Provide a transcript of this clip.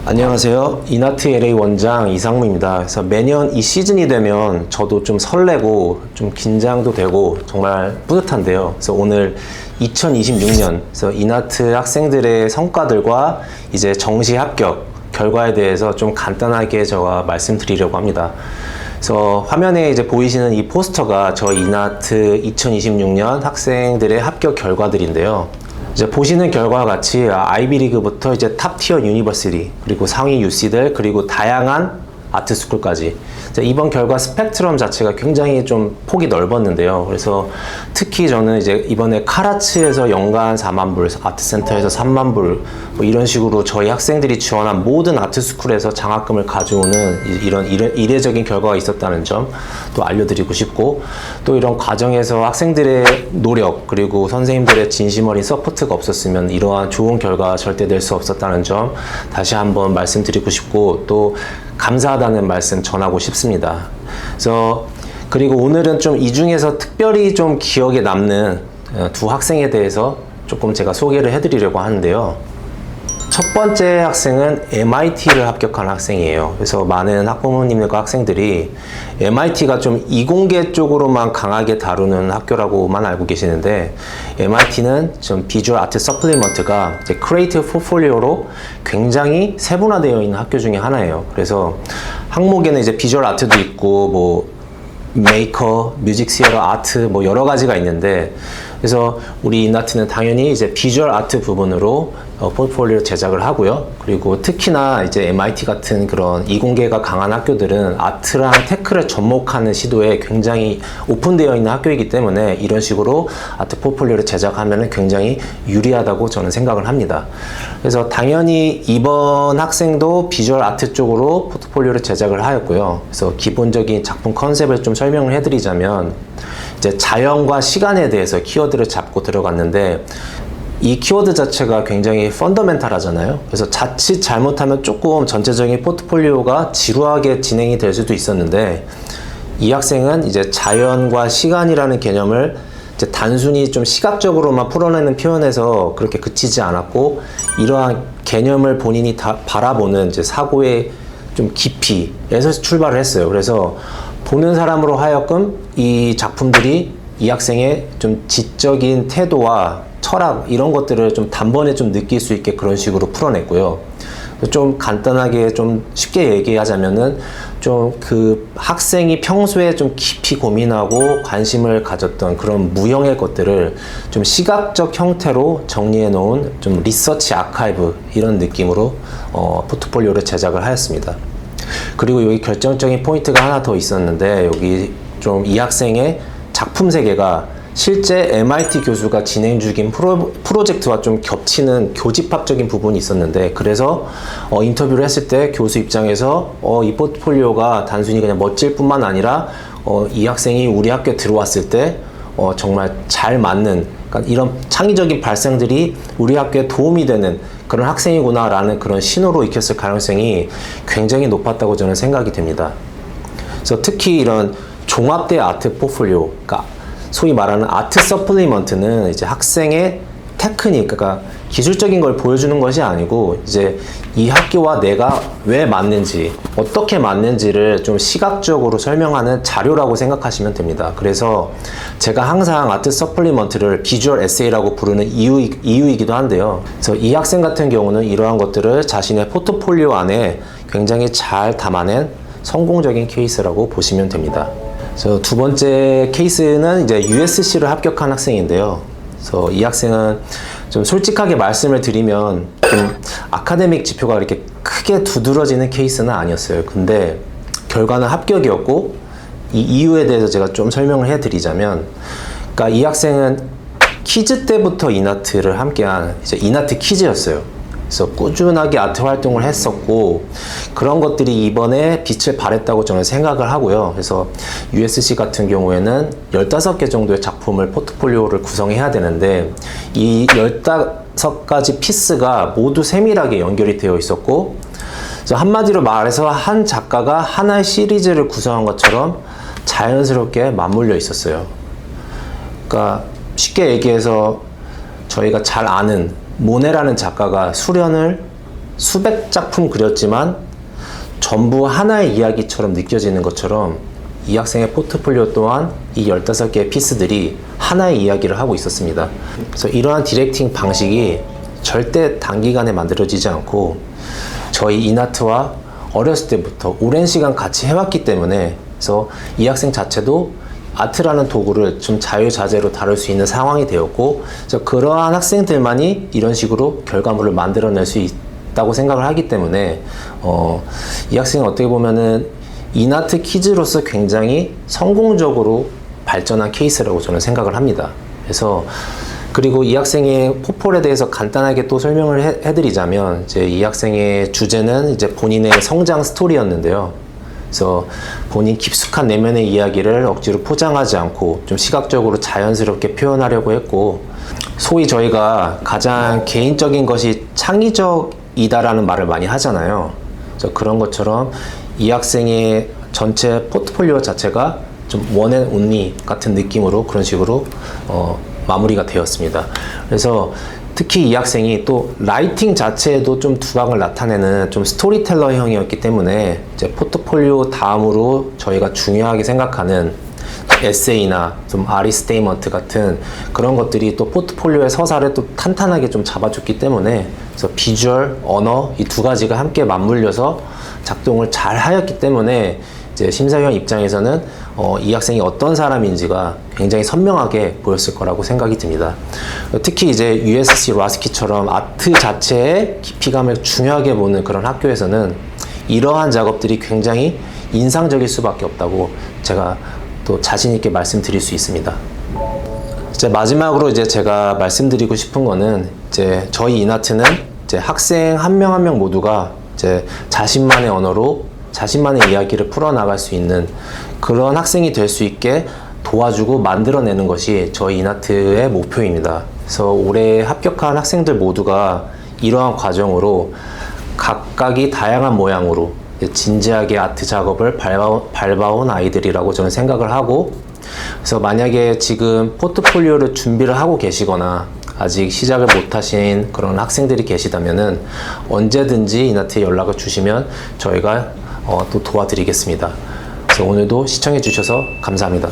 안녕하세요. 이나트 LA 원장 이상무입니다. 그래서 매년 이 시즌이 되면 저도 좀 설레고 좀 긴장도 되고 정말 뿌듯한데요. 그래서 오늘 2026년 그래서 이나트 학생들의 성과들과 이제 정시 합격 결과에 대해서 좀 간단하게 제가 말씀드리려고 합니다. 그래서 화면에 이제 보이시는 이 포스터가 저희 이나트 2026년 학생들의 합격 결과들인데요. 이제 보시는 결과와 같이 아이비리그부터 이제 탑티어 유니버시티 그리고 상위 UC들 그리고 다양한 아트스쿨까지 이번 결과 스펙트럼 자체가 굉장히 좀 폭이 넓었는데요. 그래서 특히 저는 이제 이번에 카라츠에서 연간 4만 불, 아트센터에서 3만 불 뭐 이런 식으로 저희 학생들이 지원한 모든 아트스쿨에서 장학금을 가져오는 이런 이례적인 결과가 있었다는 점 또 알려드리고 싶고, 또 이런 과정에서 학생들의 노력 그리고 선생님들의 진심 어린 서포트가 없었으면 이러한 좋은 결과 절대 낼 수 없었다는 점 다시 한번 말씀드리고 싶고, 또 감사하다는 말씀 전하고 싶습니다. 그리고 오늘은 좀 이 중에서 특별히 좀 기억에 남는 두 학생에 대해서 조금 제가 소개를 해드리려고 하는데요. 첫 번째 학생은 MIT를 합격한 학생이에요. 그래서 많은 학부모님들과 학생들이 MIT가 좀 이공계 쪽으로만 강하게 다루는 학교라고만 알고 계시는데, MIT는 좀 비주얼 아트 서플리먼트가 이제 크리에이티브 포트폴리오로 굉장히 세분화되어 있는 학교 중에 하나예요. 그래서 항목에는 이제 비주얼 아트도 있고 뭐 메이커, 뮤직 시어터 아트 뭐 여러 가지가 있는데, 그래서 우리 이나트는 당연히 이제 비주얼 아트 부분으로 포트폴리오 제작을 하고요. 그리고 특히나 이제 MIT 같은 그런 이공계가 강한 학교들은 아트랑 테크를 접목하는 시도에 굉장히 오픈되어 있는 학교이기 때문에 이런 식으로 아트 포트폴리오를 제작하면 굉장히 유리하다고 저는 생각을 합니다. 그래서 당연히 이번 학생도 비주얼 아트 쪽으로 포트폴리오를 제작을 하였고요. 그래서 기본적인 작품 컨셉을 좀 설명을 해드리자면, 이제 자연과 시간에 대해서 키워드를 잡고 들어갔는데, 이 키워드 자체가 굉장히 펀더멘탈하잖아요. 그래서 자칫 잘못하면 조금 전체적인 포트폴리오가 지루하게 진행이 될 수도 있었는데, 이 학생은 이제 자연과 시간이라는 개념을 이제 단순히 좀 시각적으로만 풀어내는 표현에서 그렇게 그치지 않았고, 이러한 개념을 본인이 다 바라보는 이제 사고의 좀 깊이에서 출발을 했어요. 그래서 보는 사람으로 하여금 이 작품들이 이 학생의 좀 지적인 태도와 철학 이런 것들을 좀 단번에 좀 느낄 수 있게 그런 식으로 풀어냈고요. 좀 간단하게 좀 쉽게 얘기하자면은 좀 그 학생이 평소에 좀 깊이 고민하고 관심을 가졌던 그런 무형의 것들을 좀 시각적 형태로 정리해 놓은 좀 리서치 아카이브 이런 느낌으로 포트폴리오를 제작을 하였습니다. 그리고 여기 결정적인 포인트가 하나 더 있었는데, 여기 좀 이 학생의 작품 세계가 실제 MIT 교수가 진행 중인 프로젝트와 좀 겹치는 교집합적인 부분이 있었는데, 그래서 인터뷰를 했을 때 교수 입장에서 이 포트폴리오가 단순히 그냥 멋질 뿐만 아니라 이 학생이 우리 학교에 들어왔을 때 정말 잘 맞는, 그러니까 이런 창의적인 발상들이 우리 학교에 도움이 되는 그런 학생이구나 라는 그런 신호로 익혔을 가능성이 굉장히 높았다고 저는 생각이 됩니다. 그래서 특히 이런 종합대 아트 포트폴리오, 그러니까 소위 말하는 아트 서플리먼트는 이제 학생의 테크닉, 그러니까 기술적인 걸 보여주는 것이 아니고 이제 이 학교와 내가 왜 맞는지, 어떻게 맞는지를 좀 시각적으로 설명하는 자료라고 생각하시면 됩니다. 그래서 제가 항상 아트 서플리먼트를 비주얼 에세이라고 부르는 이유이기도 한데요. 그래서 이 학생 같은 경우는 이러한 것들을 자신의 포트폴리오 안에 굉장히 잘 담아낸 성공적인 케이스라고 보시면 됩니다. 그래서 두 번째 케이스는 이제 USC를 합격한 학생인데요. 그래서 이 학생은 좀 솔직하게 말씀을 드리면 좀 아카데믹 지표가 이렇게 크게 두드러지는 케이스는 아니었어요. 근데 결과는 합격이었고, 이 이유에 대해서 제가 좀 설명을 해드리자면, 그러니까 이 학생은 키즈 때부터 이나트를 함께한 이제 이나트 키즈였어요. 그래서 꾸준하게 아트 활동을 했었고, 그런 것들이 이번에 빛을 발했다고 저는 생각을 하고요. 그래서 USC 같은 경우에는 15개 정도의 작품을 포트폴리오를 구성해야 되는데, 이 15가지 피스가 모두 세밀하게 연결이 되어 있었고, 그래서 한마디로 말해서 한 작가가 하나의 시리즈를 구성한 것처럼 자연스럽게 맞물려 있었어요. 그러니까 쉽게 얘기해서 저희가 잘 아는 모네라는 작가가 수련을 수백 작품 그렸지만 전부 하나의 이야기처럼 느껴지는 것처럼 이 학생의 포트폴리오 또한 이 15개의 피스들이 하나의 이야기를 하고 있었습니다. 그래서 이러한 디렉팅 방식이 절대 단기간에 만들어지지 않고 저희 이나트와 어렸을 때부터 오랜 시간 같이 해왔기 때문에, 그래서 이 학생 자체도 아트라는 도구를 좀 자유자재로 다룰 수 있는 상황이 되었고, 그래서 그러한 학생들만이 이런 식으로 결과물을 만들어낼 수 있다고 생각을 하기 때문에 이 학생은 어떻게 보면은 이나트 키즈로서 굉장히 성공적으로 발전한 케이스라고 저는 생각을 합니다. 그래서 그리고 이 학생의 포폴에 대해서 간단하게 또 설명을 해드리자면, 이제 이 학생의 주제는 이제 본인의 성장 스토리였는데요. 그래서 본인 깊숙한 내면의 이야기를 억지로 포장하지 않고 좀 시각적으로 자연스럽게 표현하려고 했고, 소위 저희가 가장 개인적인 것이 창의적이다라는 말을 많이 하잖아요. 그래서 그런 것처럼 이 학생의 전체 포트폴리오 자체가 좀 원앤온리 같은 느낌으로 그런 식으로 마무리가 되었습니다. 그래서 특히 이 학생이 또 라이팅 자체에도 좀 두각을 나타내는 좀 스토리텔러형이었기 때문에 이제 포트폴리오 다음으로 저희가 중요하게 생각하는 에세이나 좀 아리스테이먼트 같은 그런 것들이 또 포트폴리오의 서사를 또 탄탄하게 좀 잡아줬기 때문에, 그래서 비주얼, 언어 이 두 가지가 함께 맞물려서 작동을 잘 하였기 때문에 이제 심사위원 입장에서는 이 학생이 어떤 사람인지가 굉장히 선명하게 보였을 거라고 생각이 듭니다. 특히 이제 USC 라스키처럼 아트 자체의 깊이감을 중요하게 보는 그런 학교에서는 이러한 작업들이 굉장히 인상적일 수밖에 없다고 제가 또 자신 있게 말씀드릴 수 있습니다. 이제 마지막으로 이제 제가 말씀드리고 싶은 거는, 이제 저희 이나트는 이제 학생 한 명 한 명 모두가 이제 자신만의 언어로 자신만의 이야기를 풀어나갈 수 있는 그런 학생이 될 수 있게 도와주고 만들어내는 것이 저희 이나트의 목표입니다. 그래서 올해 합격한 학생들 모두가 이러한 과정으로 각각이 다양한 모양으로 진지하게 아트 작업을 밟아온 아이들이라고 저는 생각을 하고, 그래서 만약에 지금 포트폴리오를 준비를 하고 계시거나 아직 시작을 못하신 그런 학생들이 계시다면은 언제든지 이나트에 연락을 주시면 저희가 또 도와드리겠습니다. 그래서 오늘도 시청해 주셔서 감사합니다.